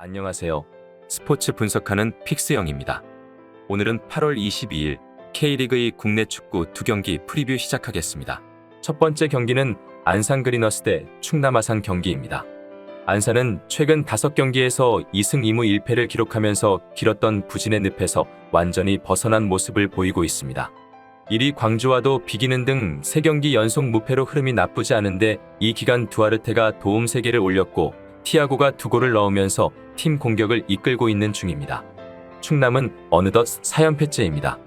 안녕하세요. 스포츠 분석하는 픽스영입니다. 오늘은 8월 22일 K리그의 국내 축구 2경기 프리뷰 시작하겠습니다. 첫 번째 경기는 안산 그리너스 대 충남 아산 경기입니다. 안산은 최근 5경기에서 2승 2무 1패를 기록하면서 길었던 부진의 늪에서 완전히 벗어난 모습을 보이고 있습니다. 1위 광주와도 비기는 등 3경기 연속 무패로 흐름이 나쁘지 않은데 이 기간 두아르테가 도움 3개를 올렸고 티아고가 2골을 넣으면서 팀 공격을 이끌고 있는 중입니다. 충남은 어느덧 4연패째입니다.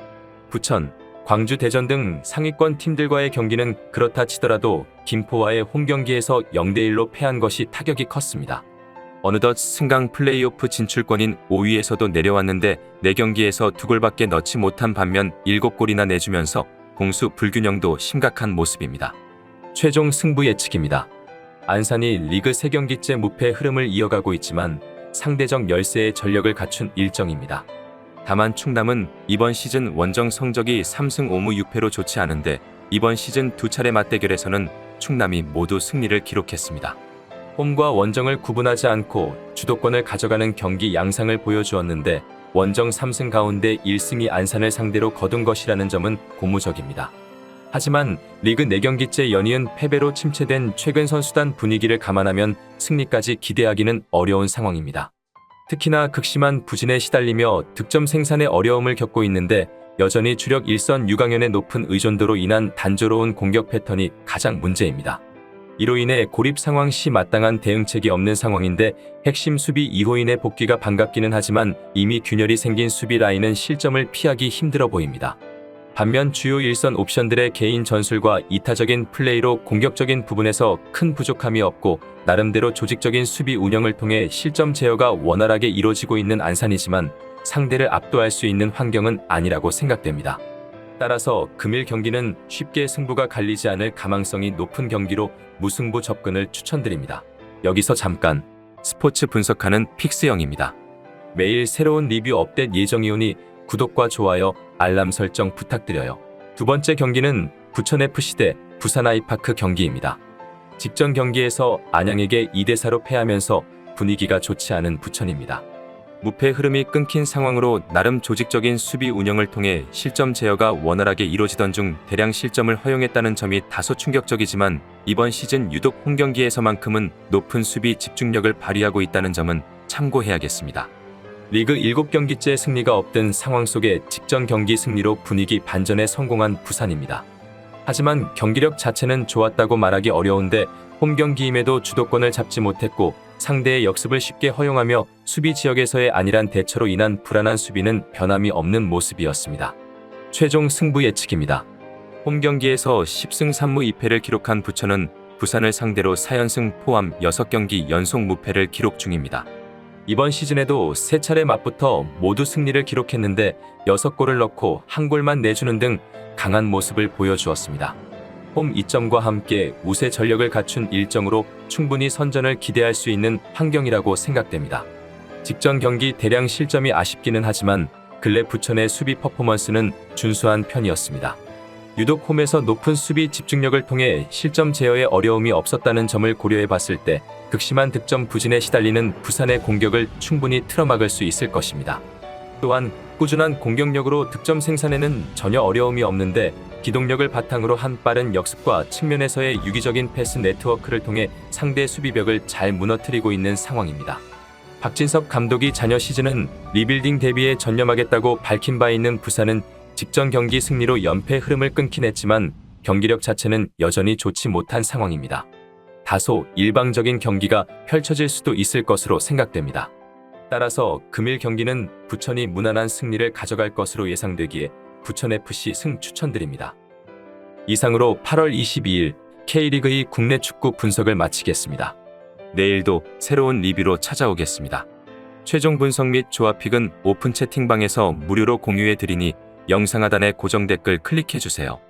부천, 광주, 대전 등 상위권 팀들과의 경기는 그렇다 치더라도 김포와의 홈경기에서 0대1로 패한 것이 타격이 컸습니다. 어느덧 승강 플레이오프 진출권인 5위에서도 내려왔는데 4경기에서 2골밖에 넣지 못한 반면 7골이나 내주면서 공수 불균형도 심각한 모습입니다. 최종 승부 예측입니다. 안산이 리그 3경기째 무패 흐름을 이어가고 있지만 상대적 열세의 전력을 갖춘 일정입니다. 다만 충남은 이번 시즌 원정 성적이 3승 5무 6패로 좋지 않은데 이번 시즌 2차례 맞대결에서는 충남이 모두 승리를 기록했습니다. 홈과 원정을 구분하지 않고 주도권을 가져가는 경기 양상을 보여주었는데 원정 3승 가운데 1승이 안산을 상대로 거둔 것이라는 점은 고무적입니다. 하지만 리그 4경기째 연이은 패배로 침체된 최근 선수단 분위기를 감안하면 승리까지 기대하기는 어려운 상황입니다. 특히나 극심한 부진에 시달리며 득점 생산에 어려움을 겪고 있는데 여전히 주력 일선 유강현의 높은 의존도로 인한 단조로운 공격 패턴이 가장 문제입니다. 이로 인해 고립 상황 시 마땅한 대응책이 없는 상황인데 핵심 수비 이호인의 복귀가 반갑기는 하지만 이미 균열이 생긴 수비 라인은 실점을 피하기 힘들어 보입니다. 반면 주요 일선 옵션들의 개인 전술과 이타적인 플레이로 공격적인 부분에서 큰 부족함이 없고 나름대로 조직적인 수비 운영을 통해 실점 제어가 원활하게 이루어지고 있는 안산이지만 상대를 압도할 수 있는 환경은 아니라고 생각됩니다. 따라서 금일 경기는 쉽게 승부가 갈리지 않을 가망성이 높은 경기로 무승부 접근을 추천드립니다. 여기서 잠깐 스포츠 분석하는 픽스영입니다. 매일 새로운 리뷰 업데이트 예정이오니 구독과 좋아요, 알람 설정 부탁드려요. 두 번째 경기는 부천FC 대 부산 아이파크 경기입니다. 직전 경기에서 안양에게 2대4로 패하면서 분위기가 좋지 않은 부천입니다. 무패 흐름이 끊긴 상황으로 나름 조직적인 수비 운영을 통해 실점 제어가 원활하게 이루어지던 중 대량 실점을 허용했다는 점이 다소 충격적이지만 이번 시즌 유독 홈경기에서만큼은 높은 수비 집중력을 발휘하고 있다는 점은 참고해야겠습니다. 리그 7경기째 승리가 없던 상황 속에 직전 경기 승리로 분위기 반전에 성공한 부산입니다. 하지만 경기력 자체는 좋았다고 말하기 어려운데 홈경기임에도 주도권을 잡지 못했고 상대의 역습을 쉽게 허용하며 수비 지역에서의 안일한 대처로 인한 불안한 수비는 변함이 없는 모습이었습니다. 최종 승부 예측입니다. 홈경기에서 10승 3무 2패를 기록한 부천은 부산을 상대로 4연승 포함 6경기 연속 무패를 기록 중입니다. 이번 시즌에도 3차례 맞붙어 모두 승리를 기록했는데 6골을 넣고 1골만 내주는 등 강한 모습을 보여주었습니다. 홈 이점과 함께 우세 전력을 갖춘 일정으로 충분히 선전을 기대할 수 있는 환경이라고 생각됩니다. 직전 경기 대량 실점이 아쉽기는 하지만 근래 부천의 수비 퍼포먼스는 준수한 편이었습니다. 유독 홈에서 높은 수비 집중력을 통해 실점 제어에 어려움이 없었다는 점을 고려해 봤을 때 극심한 득점 부진에 시달리는 부산의 공격을 충분히 틀어막을 수 있을 것입니다. 또한 꾸준한 공격력으로 득점 생산에는 전혀 어려움이 없는데 기동력을 바탕으로 한 빠른 역습과 측면에서의 유기적인 패스 네트워크를 통해 상대 수비벽을 잘 무너뜨리고 있는 상황입니다. 박진섭 감독이 자녀 시즌은 리빌딩 대비에 전념하겠다고 밝힌 바 있는 부산은 직전 경기 승리로 연패 흐름을 끊긴 했지만 경기력 자체는 여전히 좋지 못한 상황입니다. 다소 일방적인 경기가 펼쳐질 수도 있을 것으로 생각됩니다. 따라서 금일 경기는 부천이 무난한 승리를 가져갈 것으로 예상되기에 부천FC 승 추천드립니다. 이상으로 8월 22일 K리그의 국내 축구 분석을 마치겠습니다. 내일도 새로운 리뷰로 찾아오겠습니다. 최종 분석 및 조합픽은 오픈 채팅방에서 무료로 공유해드리니 영상 하단의 고정 댓글 클릭해주세요.